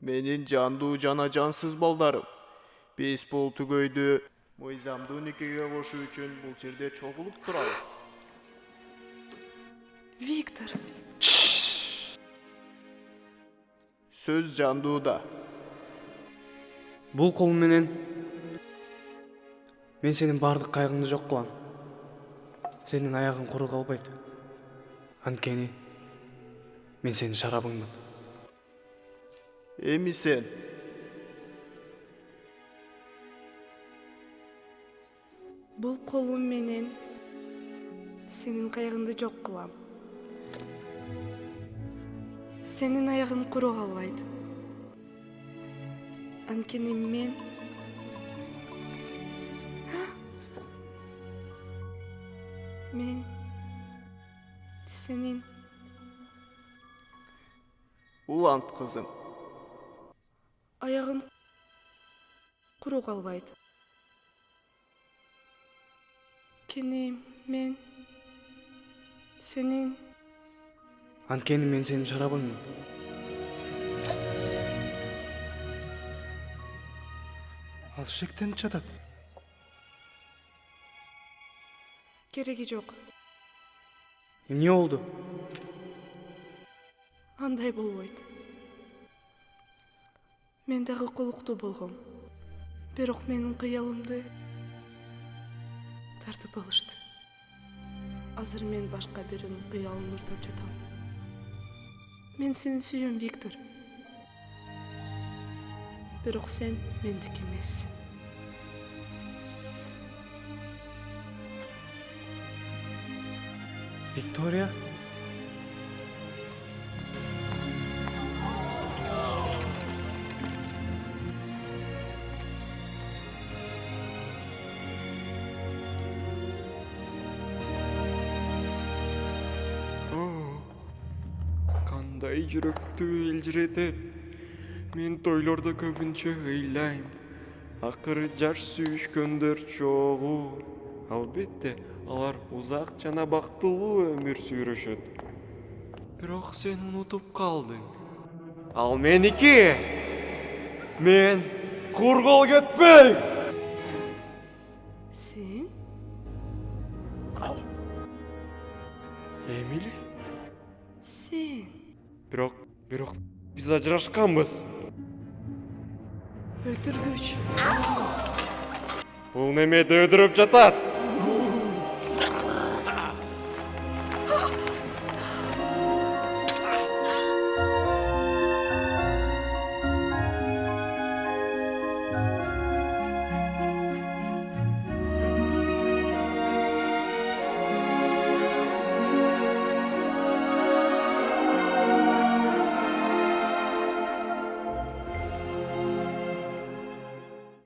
Менин жандуу жана жансыз балдарым. Биз бул түгөйдү мыйзамдуу никеге кошуу үчүн бул жерде чогулуп турабыз. Виктор, Сөз жандууда. Бул колум менен мен сенин бардык кайгыңды жок кылам. Сенин аягың куру калбайт. Анткени мен сенин шарабыңмын. Эми сен бул колум менен сенин кайгыңды жок кылам. Сенин аягың куру калбайт. Анткени мен сенин улант кызым. аягың куру калбайт. Мен сенин Анткени мен сенин шарабыңмын. Ал шектенип жатат. кереги жок. Эмне болду? Андай болбойт. Мен дагы кулуктуу болгом. Бирок менин кыялымды тартып алышты. Азыр мен башка биринин кыялын уурдап жатам. Мен сени сүйөм, Виктор. Бирок сен мендики эмессиң. Виктория? Кандай жүрөктү элжиретет. Мен тойлордо көбүнчө ыйлайм. Акыры жаш сүйүшкөндөр чогуу. Албетте, алар узак жана бактылуу өмүр сүрүшөт. Бирок сен унутуп калдың. Ал меники. Мен кургал кетпейм. Сен? Эмили? Сен? Бирок биз ажырашканбыз. Өлтүргүч. Бул немеди өдүрүп жатат?